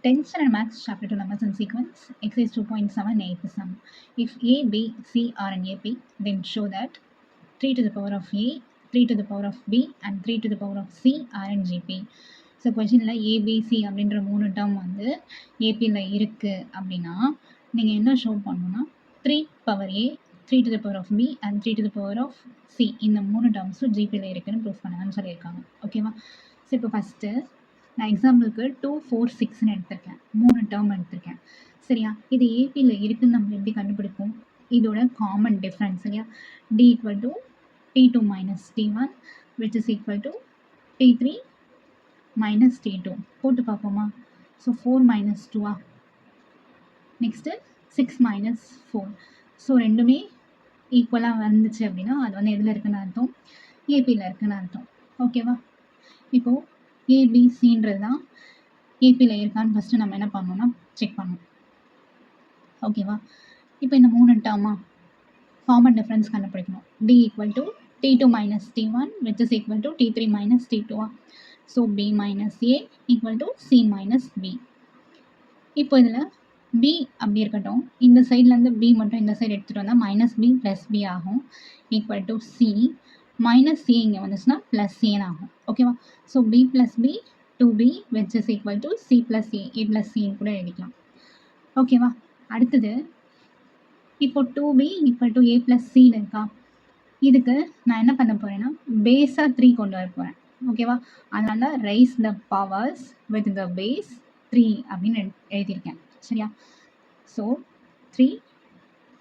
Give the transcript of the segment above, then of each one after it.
Tension and Maths Chapter 2 Numbers and Sequence, Exercise 2.7 sum. If A, B, C are an AP, then show that 3 to the power of A, 3 to the power of B, and 3 to the power of C are in GP. So கொஷினில் ABC அப்படின்ற 3 term வந்து ஏபியில் இருக்குது அப்படின்னா நீங்கள் என்ன show பண்ணணும்னா 3 power a, 3 to the power of B and 3 to the power of C இந்த 3 டேர்ம்ஸும் ஜிபியில் இருக்குன்னு ப்ரூஃப் பண்ணுங்கன்னு சொல்லியிருக்காங்க. ஓகேவா? ஸோ இப்போ ஃபஸ்ட்டு நான் எக்ஸாம்பிளுக்கு 2, 4, 6ன்னு எடுத்திருக்கேன். 3 டேர்ம் எடுத்திருக்கேன். சரியா? இது ஏபியில் இருக்குன்னு நம்ம எப்படி கண்டுபிடிப்போம்? இதோட காமன் டிஃப்ரென்ஸ் சரியா? D equal to T2 minus T1 which is equal to T3 minus T2 போட்டு பார்ப்போமா? So 4 minus 2 next 6 minus 4. So ரெண்டுமே ஈக்குவலாக வந்துச்சு அப்படின்னா அது வந்து எதில் இருக்குன்னு அர்த்தம்? ஏபியில் இருக்குன்னு அர்த்தம். ஓகேவா? இப்போது ஏபிசின்றது தான் ஏபியில் இருக்கான்னு ஃபஸ்ட்டு நம்ம என்ன பண்ணணும்னா செக் பண்ணணும். ஓகேவா? இப்போ இந்த 3 டேர்மா காமன் டிஃப்ரென்ஸ் கண்டுபிடிக்கணும். D equal to T2 minus T1 which is equal to T3 minus T2. So B minus A equal to C minus B. இப்போ இதில் B அப்படி இருக்கட்டும், இந்த சைட்லேருந்து B மட்டும் இந்த சைடு எடுத்துகிட்டு வந்தால் மைனஸ் B ப்ளஸ் B ஆகும் equal to C minus C இங்கே வந்துச்சுன்னா ப்ளஸ் Aன்னு ஆகும். ஓகேவா? So B plus B 2B which is equal to C plus A plus Cன்னு கூட எழுதிக்கலாம். ஓகேவா? அடுத்தது இப்போ 2B equal to A plus C இருக்கா? இதுக்கு நான் என்ன பண்ண போகிறேன்னா பேஸாக 3 கொண்டு வர போகிறேன். ஓகேவா? அதனால raise the powers with the base 3 அப்படின்னு எழுதியிருக்கேன். சரியா? ஸோ 3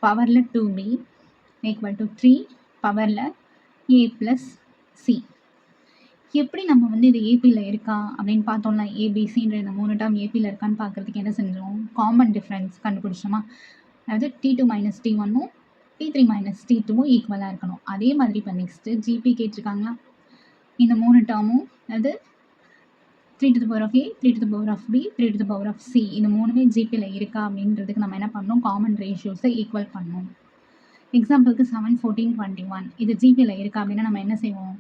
பவரில் 2B ஈக்குவல் டு 3 பவரில் A ப்ளஸ் C. எப்படி நம்ம வந்து இது ஏபியில் இருக்கா அப்படின்னு பார்த்தோம்னா ஏபிசின்ற இந்த 3 டேர்ம் ஏபியில் இருக்கான்னு பார்க்குறதுக்கு என்ன செஞ்சோம்? காமன் டிஃப்ரென்ஸ் கண்டுபிடிச்சோமா? அதாவது T2 மைனஸ் T1ம் T3 மைனஸ் T2வும் ஈக்குவலாக இருக்கணும். அதே மாதிரி இப்போ நெக்ஸ்ட்டு ஜிபி கேட்டிருக்காங்களா? இந்த 3 டேர்மும் அதாவது 3 to the power of A, 3 to the power of B, 3 to the power of C இந்த 3மே ஜிபியில் இருக்கா அப்படின்றதுக்கு நம்ம என்ன பண்ணணும்? காமன் ரேஷியோஸை ஈக்குவல் பண்ணணும். எக்ஸாம்பிளுக்கு 7, 14, 21 இது ஜிபியில் இருக்கா அப்படின்னா நம்ம என்ன செய்வோம்?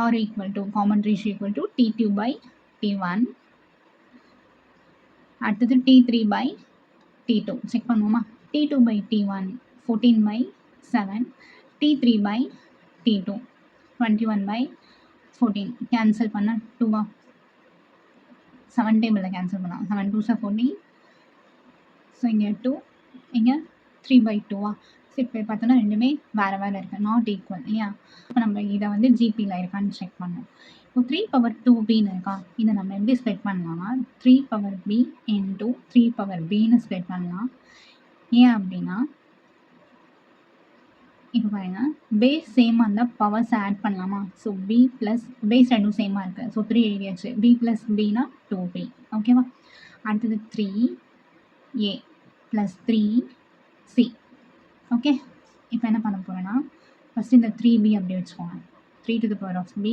R equal to common ratio equal to T2 by T1 அடுத்தது T3 by T2 செக் பண்ணுவோமா? T2 by T1 14 by 7 T3 by T2 21 by 14 cancel பண்ண 2 7 டேபிளில் கேன்சல் பண்ணலாம். 7 2s 14 ஸோ இங்கே 2 இங்கே 3 by 2 ஸோ இப்போ பார்த்தோன்னா ரெண்டுமே வேறு வேறு இருக்குது, நாட் ஈக்குவல் இல்லையா? இப்போ நம்ம இதை வந்து ஜிபியில் இருக்கான்னு செக் பண்ணோம். இப்போ 3 பவர் 2Bன்னு இருக்கா? இதை நம்ம எப்படி ஸ்ப்ரெட் பண்ணலாம்னா 3 பவர் B இன்டூ 3 பவர் Bன்னு ஸ்ப்ரெட் பண்ணலாம். ஏன் அப்படின்னா இப்போ பாருங்கள் பேஸ் சேமாக இருந்தால் பவர்ஸ் ஆட் பண்ணலாமா? ஸோ B ப்ளஸ் பேஸ் ரெண்டும் சேமாக இருக்குது. ஸோ 3 எழுதியாச்சு. B ப்ளஸ் Bனா 2B. ஓகேவா? அடுத்தது 3A ப்ளஸ் 3C. ஓகே, இப்போ என்ன பண்ண போகிறேன்னா ஃபஸ்ட்டு இந்த 3B அப்படி வச்சுக்கோங்க. 3 to the power of B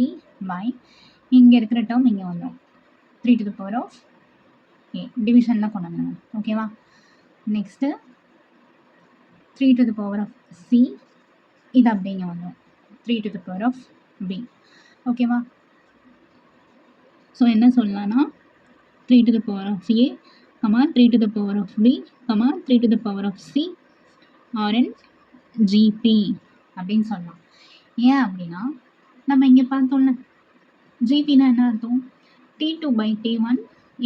by இங்கே இருக்கிற டேர்ம் இங்கே வந்துடும் 3 to the power of A டிவிஷனில் கொண்டு வந்துடுங்க. ஓகேவா? Next 3 to the power of C இது அப்படி இங்கே வந்துடும் 3 to the power of B. ஓகேவா? ஸோ என்ன சொல்லலாம்னா 3 to the power of A, 3 to the power of B, 3 to the power of C are in GP அப்படின்னு சொல்லலாம். ஏன் அப்படின்னா நம்ம இங்கே பார்த்தோம்ல ஜிபினா என்ன அர்த்தம்? T2 by T1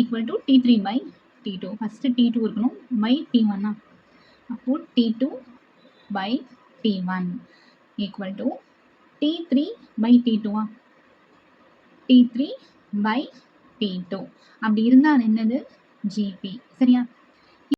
equal to T3 by T2. First T2 இருக்கணும் by T1 அப்போது T2 by T1 equal to T3 by T2 T3 by T2 அப்படி இருந்தால் அது என்னது? ஜிபி. சரியா?